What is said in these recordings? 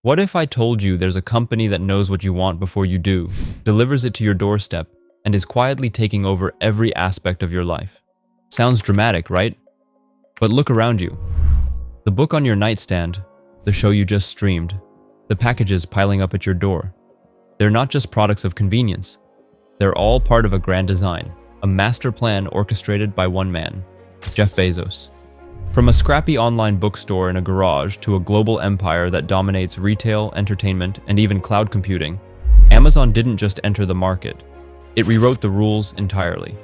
What if I told you there's a company that knows what you want before you do, delivers it to your doorstep, and is quietly taking over every aspect of your life? Sounds dramatic, right? But look around you. The book on your nightstand, the show you just streamed, the packages piling up at your door. They're not just products of convenience. They're all part of a grand design, a master plan orchestrated by one man, Jeff Bezos. From a scrappy online bookstore in a garage to a global empire that dominates retail, entertainment, and even cloud computing, Amazon didn't just enter the market. It rewrote the rules entirely.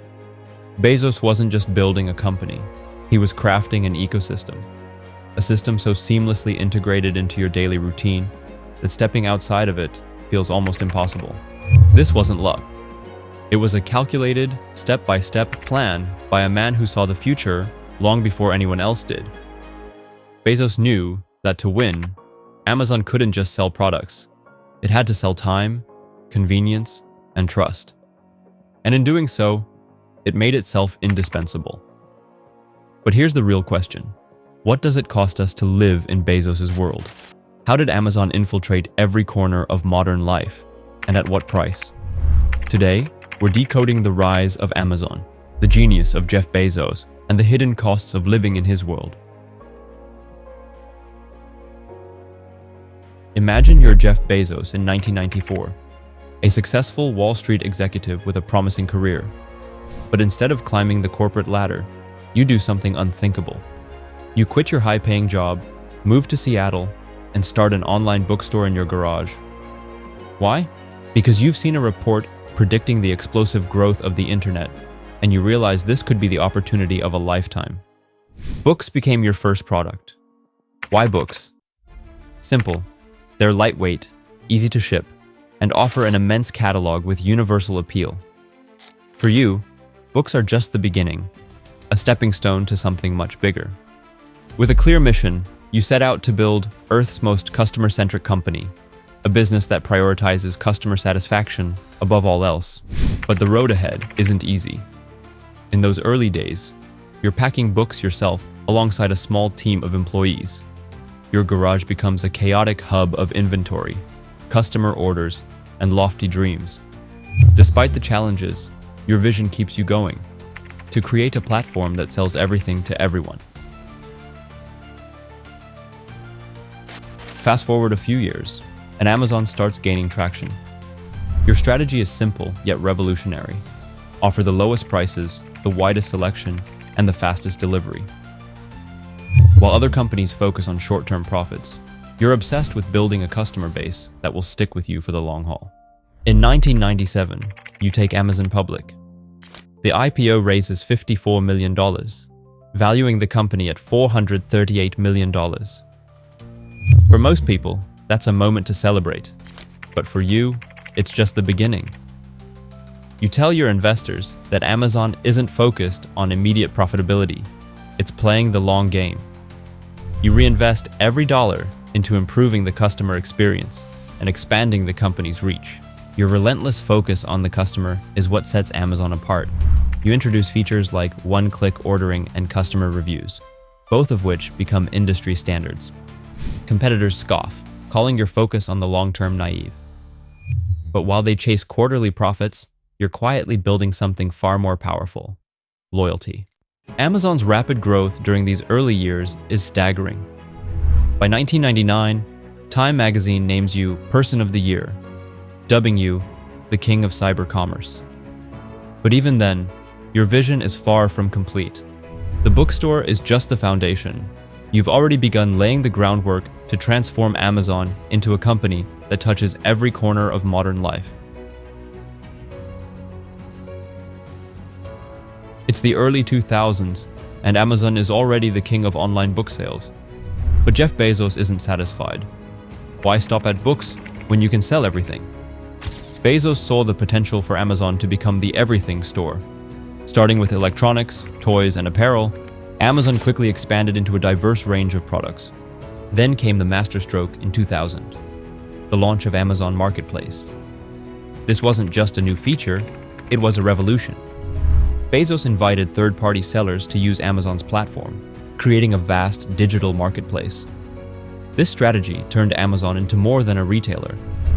Bezos wasn't just building a company. He was crafting an ecosystem. A system so seamlessly integrated into your daily routine that stepping outside of it feels almost impossible. This wasn't luck. It was a calculated, step-by-step plan by a man who saw the future long before anyone else did. Bezos knew that to win, Amazon couldn't just sell products. It had to sell time, convenience, and trust. And in doing so, it made itself indispensable. But here's the real question. What does it cost us to live in Bezos' world? How did Amazon infiltrate every corner of modern life, and at what price? Today, we're decoding the rise of Amazon, the genius of Jeff Bezos, and the hidden costs of living in his world. Imagine you're Jeff Bezos in 1994, a successful Wall Street executive with a promising career. But instead of climbing the corporate ladder, you do something unthinkable. You quit your high-paying job, move to Seattle, and start an online bookstore in your garage. Why? Because you've seen a report predicting the explosive growth of the internet, and you realize this could be the opportunity of a lifetime. Books became your first product. Why books? Simple. They're lightweight, easy to ship, and offer an immense catalog with universal appeal. For you, books are just the beginning, a stepping stone to something much bigger. With a clear mission, you set out to build Earth's most customer-centric company, a business that prioritizes customer satisfaction above all else. But the road ahead isn't easy. In those early days, you're packing books yourself alongside a small team of employees. Your garage becomes a chaotic hub of inventory, customer orders, and lofty dreams. Despite the challenges, your vision keeps you going, to create a platform that sells everything to everyone. Fast forward a few years, and Amazon starts gaining traction. Your strategy is simple yet revolutionary. Offer the lowest prices, the widest selection, and the fastest delivery. While other companies focus on short-term profits, you're obsessed with building a customer base that will stick with you for the long haul. In 1997, you take Amazon public. The IPO raises $54 million, valuing the company at $438 million. For most people, that's a moment to celebrate. But for you, it's just the beginning. You tell your investors that Amazon isn't focused on immediate profitability. It's playing the long game. You reinvest every dollar into improving the customer experience and expanding the company's reach. Your relentless focus on the customer is what sets Amazon apart. You introduce features like one-click ordering and customer reviews, both of which become industry standards. Competitors scoff, calling your focus on the long-term naive. But while they chase quarterly profits, you're quietly building something far more powerful: loyalty. Amazon's rapid growth during these early years is staggering. By 1999, Time magazine names you Person of the Year, dubbing you the King of Cyber Commerce. But even then, your vision is far from complete. The bookstore is just the foundation. You've already begun laying the groundwork to transform Amazon into a company that touches every corner of modern life. It's the early 2000s, and Amazon is already the king of online book sales. But Jeff Bezos isn't satisfied. Why stop at books when you can sell everything? Bezos saw the potential for Amazon to become the everything store. Starting with electronics, toys, and apparel, Amazon quickly expanded into a diverse range of products. Then came the masterstroke in 2000, the launch of Amazon Marketplace. This wasn't just a new feature, it was a revolution. Bezos invited third-party sellers to use Amazon's platform, creating a vast digital marketplace. This strategy turned Amazon into more than a retailer.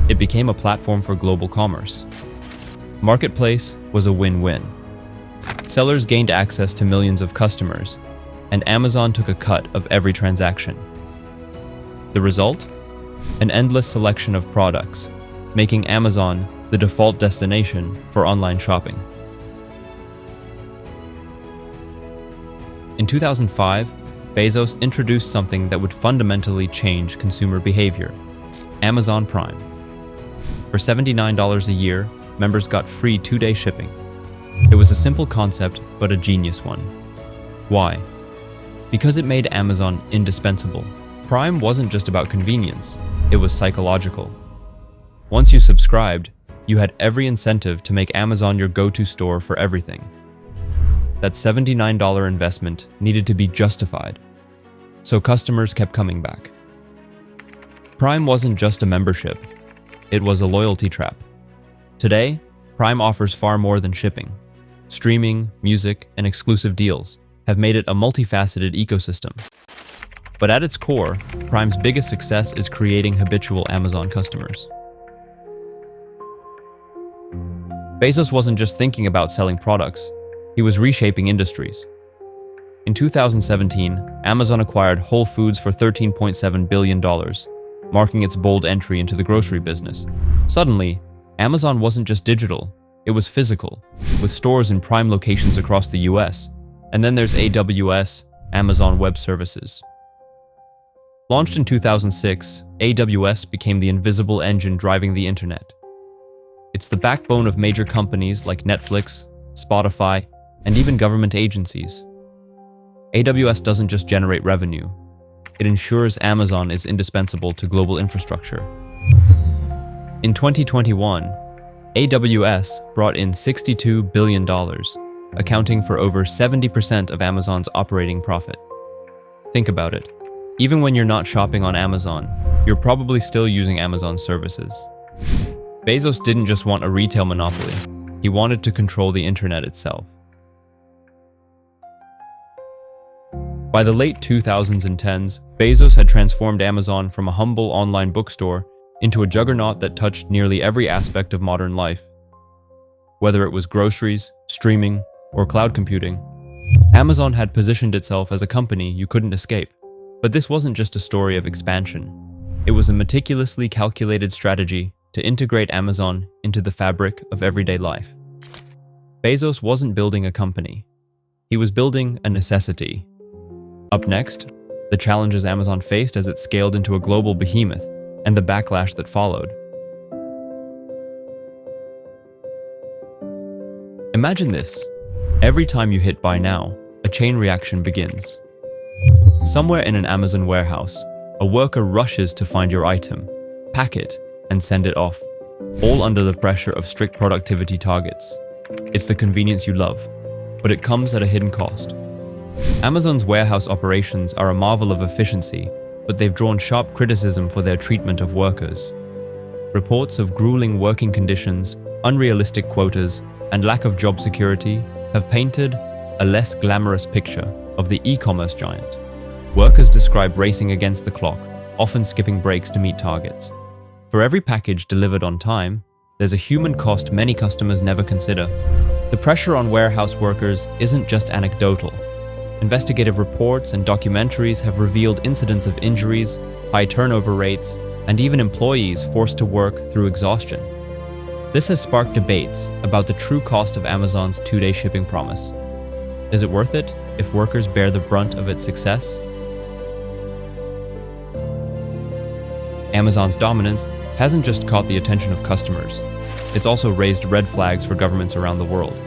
It became a platform for global commerce. Marketplace was a win-win. Sellers gained access to millions of customers, and Amazon took a cut of every transaction. The result? An endless selection of products, making Amazon the default destination for online shopping. In 2005, Bezos introduced something that would fundamentally change consumer behavior: Amazon Prime. For $79 a year, members got free 2-day shipping. It was a simple concept, but a genius one. Why? Because it made Amazon indispensable. Prime wasn't just about convenience, it was psychological. Once you subscribed, you had every incentive to make Amazon your go-to store for everything. That $79 investment needed to be justified, so customers kept coming back. Prime wasn't just a membership, it was a loyalty trap. Today, Prime offers far more than shipping. Streaming, music, and exclusive deals have made it a multifaceted ecosystem. But at its core, Prime's biggest success is creating habitual Amazon customers. Bezos wasn't just thinking about selling products, he was reshaping industries. In 2017, Amazon acquired Whole Foods for $13.7 billion, marking its bold entry into the grocery business. Suddenly, Amazon wasn't just digital, it was physical, with stores in prime locations across the US. And then there's AWS, Amazon Web Services. Launched in 2006, AWS became the invisible engine driving the internet. It's the backbone of major companies like Netflix, Spotify, and even government agencies. AWS doesn't just generate revenue, it ensures Amazon is indispensable to global infrastructure. In 2021, AWS brought in $62 billion, accounting for over 70% of Amazon's operating profit. Think about it. Even when you're not shopping on Amazon, you're probably still using Amazon services. Bezos didn't just want a retail monopoly, he wanted to control the internet itself. By the late 2000s and 10s, Bezos had transformed Amazon from a humble online bookstore into a juggernaut that touched nearly every aspect of modern life. Whether it was groceries, streaming, or cloud computing, Amazon had positioned itself as a company you couldn't escape. But this wasn't just a story of expansion. It was a meticulously calculated strategy to integrate Amazon into the fabric of everyday life. Bezos wasn't building a company. He was building a necessity. Up next, the challenges Amazon faced as it scaled into a global behemoth and the backlash that followed. Imagine this. Every time you hit buy now, a chain reaction begins. Somewhere in an Amazon warehouse, a worker rushes to find your item, pack it, and send it off, all under the pressure of strict productivity targets. It's the convenience you love, but it comes at a hidden cost. Amazon's warehouse operations are a marvel of efficiency, but they've drawn sharp criticism for their treatment of workers. Reports of grueling working conditions, unrealistic quotas, and lack of job security have painted a less glamorous picture of the e-commerce giant. Workers describe racing against the clock, often skipping breaks to meet targets. For every package delivered on time, there's a human cost many customers never consider. The pressure on warehouse workers isn't just anecdotal. Investigative reports and documentaries have revealed incidents of injuries, high turnover rates, and even employees forced to work through exhaustion. This has sparked debates about the true cost of Amazon's 2-day shipping promise. Is it worth it if workers bear the brunt of its success? Amazon's dominance hasn't just caught the attention of customers, it's also raised red flags for governments around the world.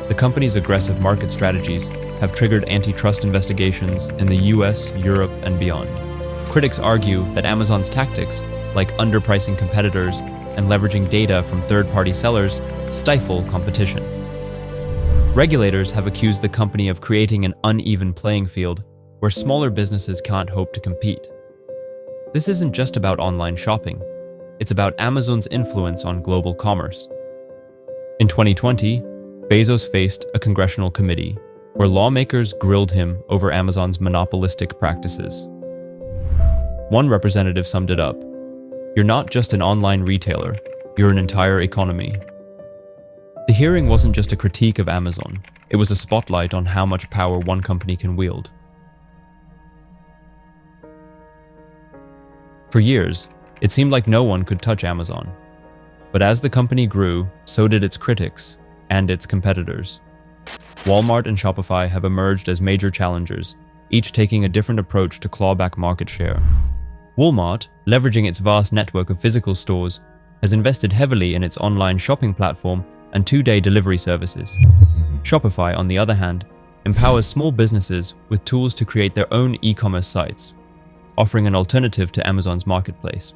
The company's aggressive market strategies have triggered antitrust investigations in the US, Europe, and beyond. Critics argue that Amazon's tactics, like underpricing competitors and leveraging data from third-party sellers, stifle competition. Regulators have accused the company of creating an uneven playing field where smaller businesses can't hope to compete. This isn't just about online shopping, it's about Amazon's influence on global commerce. In 2020, Bezos faced a congressional committee where lawmakers grilled him over Amazon's monopolistic practices. One representative summed it up: "You're not just an online retailer, you're an entire economy." The hearing wasn't just a critique of Amazon, it was a spotlight on how much power one company can wield. For years, it seemed like no one could touch Amazon. But as the company grew, so did its critics and its competitors. Walmart and Shopify have emerged as major challengers, each taking a different approach to claw back market share. Walmart, leveraging its vast network of physical stores, has invested heavily in its online shopping platform and two-day delivery services. Shopify, on the other hand, empowers small businesses with tools to create their own e-commerce sites, offering an alternative to Amazon's marketplace.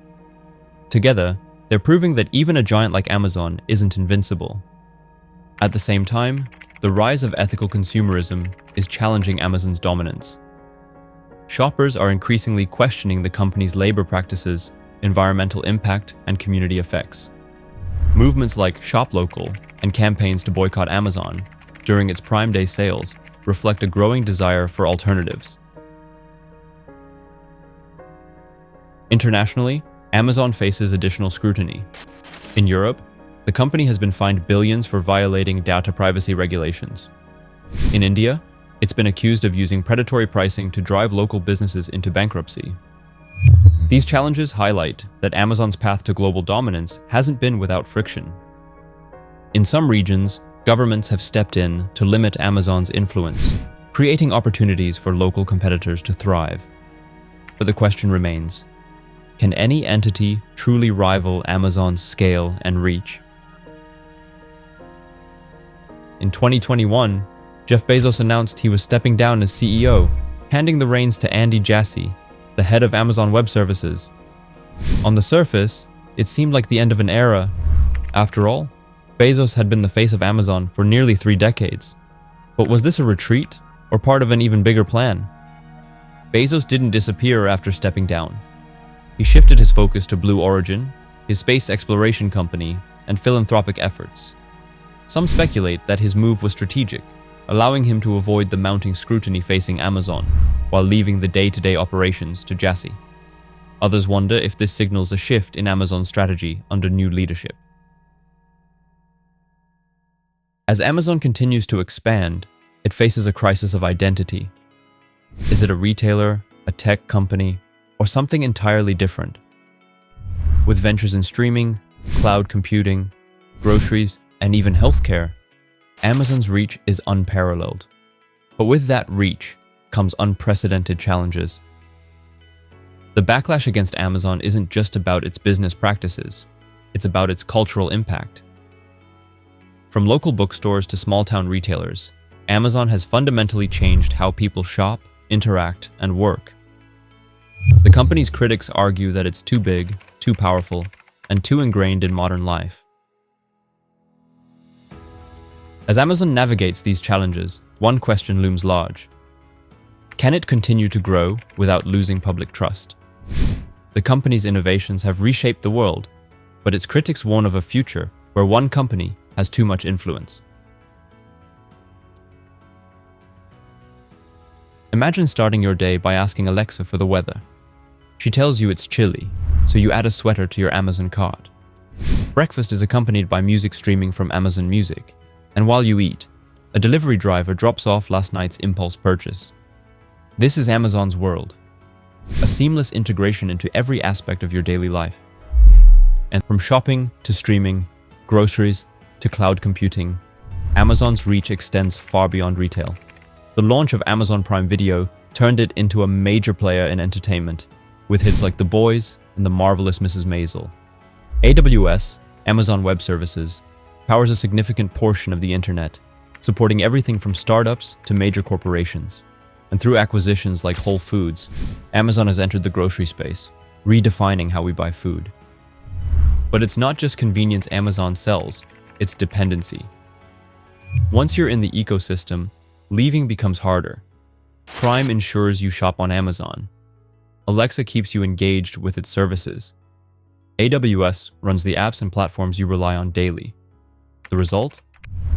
Together, they're proving that even a giant like Amazon isn't invincible. At the same time, the rise of ethical consumerism is challenging Amazon's dominance. Shoppers are increasingly questioning the company's labor practices, environmental impact, and community effects. Movements like Shop Local and campaigns to boycott Amazon during its Prime Day sales reflect a growing desire for alternatives. Internationally, Amazon faces additional scrutiny. In Europe, the company has been fined billions for violating data privacy regulations. In India, it's been accused of using predatory pricing to drive local businesses into bankruptcy. These challenges highlight that Amazon's path to global dominance hasn't been without friction. In some regions, governments have stepped in to limit Amazon's influence, creating opportunities for local competitors to thrive. But the question remains: can any entity truly rival Amazon's scale and reach? In 2021, Jeff Bezos announced he was stepping down as CEO, handing the reins to Andy Jassy, the head of Amazon Web Services. On the surface, it seemed like the end of an era. After all, Bezos had been the face of Amazon for nearly 3 decades. But was this a retreat, or part of an even bigger plan? Bezos didn't disappear after stepping down. He shifted his focus to Blue Origin, his space exploration company, and philanthropic efforts. Some speculate that his move was strategic, allowing him to avoid the mounting scrutiny facing Amazon, while leaving the day-to-day operations to Jassy. Others wonder if this signals a shift in Amazon's strategy under new leadership. As Amazon continues to expand, it faces a crisis of identity. Is it a retailer, a tech company, or something entirely different? With ventures in streaming, cloud computing, groceries, and even healthcare, Amazon's reach is unparalleled. But with that reach comes unprecedented challenges. The backlash against Amazon isn't just about its business practices, it's about its cultural impact. From local bookstores to small-town retailers, Amazon has fundamentally changed how people shop, interact, and work. The company's critics argue that it's too big, too powerful, and too ingrained in modern life. As Amazon navigates these challenges, one question looms large. Can it continue to grow without losing public trust? The company's innovations have reshaped the world, but its critics warn of a future where one company has too much influence. Imagine starting your day by asking Alexa for the weather. She tells you it's chilly, so you add a sweater to your Amazon cart. Breakfast is accompanied by music streaming from Amazon Music, and while you eat, a delivery driver drops off last night's impulse purchase. This is Amazon's world, a seamless integration into every aspect of your daily life. And from shopping to streaming, groceries to cloud computing, Amazon's reach extends far beyond retail. The launch of Amazon Prime Video turned it into a major player in entertainment, with hits like The Boys and The Marvelous Mrs. Maisel. AWS, Amazon Web Services, powers a significant portion of the internet, supporting everything from startups to major corporations. And through acquisitions like Whole Foods, Amazon has entered the grocery space, redefining how we buy food. But it's not just convenience Amazon sells, it's dependency. Once you're in the ecosystem, leaving becomes harder. Prime ensures you shop on Amazon. Alexa keeps you engaged with its services. AWS runs the apps and platforms you rely on daily. The result?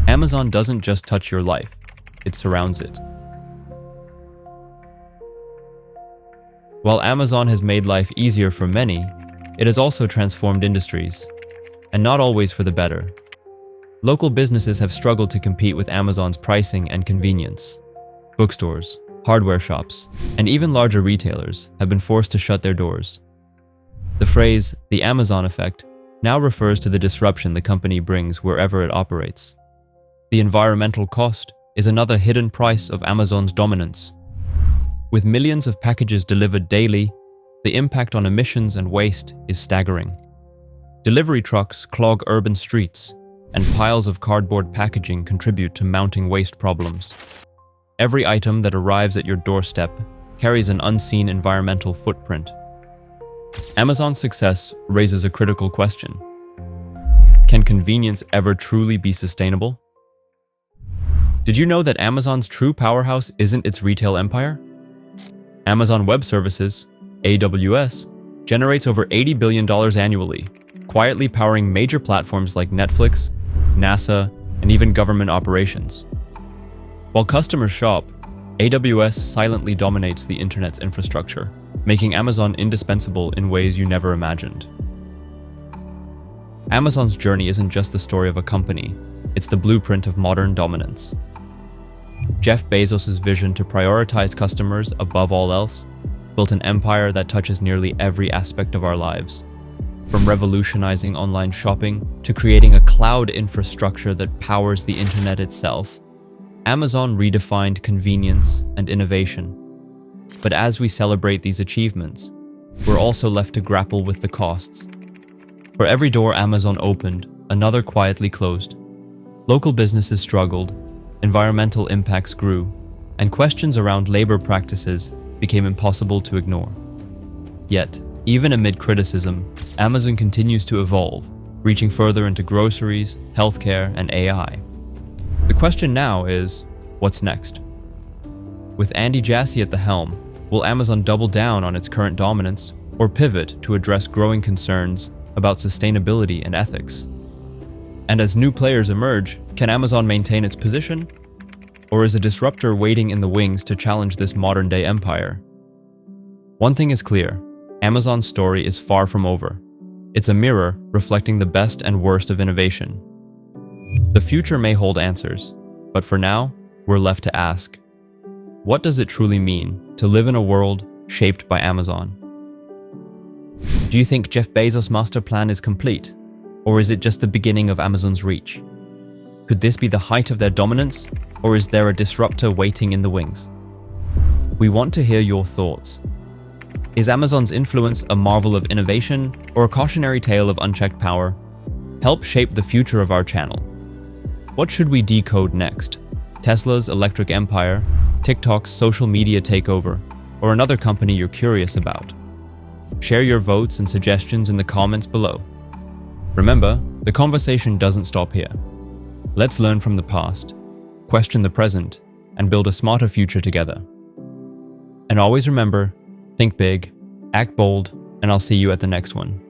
Amazon doesn't just touch your life, it surrounds it. While Amazon has made life easier for many, it has also transformed industries, and not always for the better. Local businesses have struggled to compete with Amazon's pricing and convenience. Bookstores, hardware shops, and even larger retailers have been forced to shut their doors. The phrase, the Amazon effect, now refers to the disruption the company brings wherever it operates. The environmental cost is another hidden price of Amazon's dominance. With millions of packages delivered daily, the impact on emissions and waste is staggering. Delivery trucks clog urban streets, and piles of cardboard packaging contribute to mounting waste problems. Every item that arrives at your doorstep carries an unseen environmental footprint. Amazon's success raises a critical question. Can convenience ever truly be sustainable? Did you know that Amazon's true powerhouse isn't its retail empire? Amazon Web Services, AWS, generates over $80 billion annually, quietly powering major platforms like Netflix, NASA, and even government operations. While customers shop, AWS silently dominates the internet's infrastructure, making Amazon indispensable in ways you never imagined. Amazon's journey isn't just the story of a company, it's the blueprint of modern dominance. Jeff Bezos' vision to prioritize customers above all else built an empire that touches nearly every aspect of our lives. From revolutionizing online shopping to creating a cloud infrastructure that powers the internet itself, Amazon redefined convenience and innovation. But as we celebrate these achievements, we're also left to grapple with the costs. For every door Amazon opened, another quietly closed. Local businesses struggled, environmental impacts grew, and questions around labor practices became impossible to ignore. Yet, even amid criticism, Amazon continues to evolve, reaching further into groceries, healthcare, and AI. The question now is, what's next? With Andy Jassy at the helm, will Amazon double down on its current dominance or pivot to address growing concerns about sustainability and ethics? And as new players emerge, can Amazon maintain its position? Or is a disruptor waiting in the wings to challenge this modern-day empire? One thing is clear, Amazon's story is far from over. It's a mirror reflecting the best and worst of innovation. The future may hold answers, but for now, we're left to ask, what does it truly mean to live in a world shaped by Amazon? Do you think Jeff Bezos' master plan is complete? Or is it just the beginning of Amazon's reach? Could this be the height of their dominance, or is there a disruptor waiting in the wings? We want to hear your thoughts. Is Amazon's influence a marvel of innovation or a cautionary tale of unchecked power? Help shape the future of our channel. What should we decode next? Tesla's electric empire, TikTok's social media takeover, or another company you're curious about? Share your votes and suggestions in the comments below. Remember, the conversation doesn't stop here. Let's learn from the past, question the present, and build a smarter future together. And always remember, think big, act bold, and I'll see you at the next one.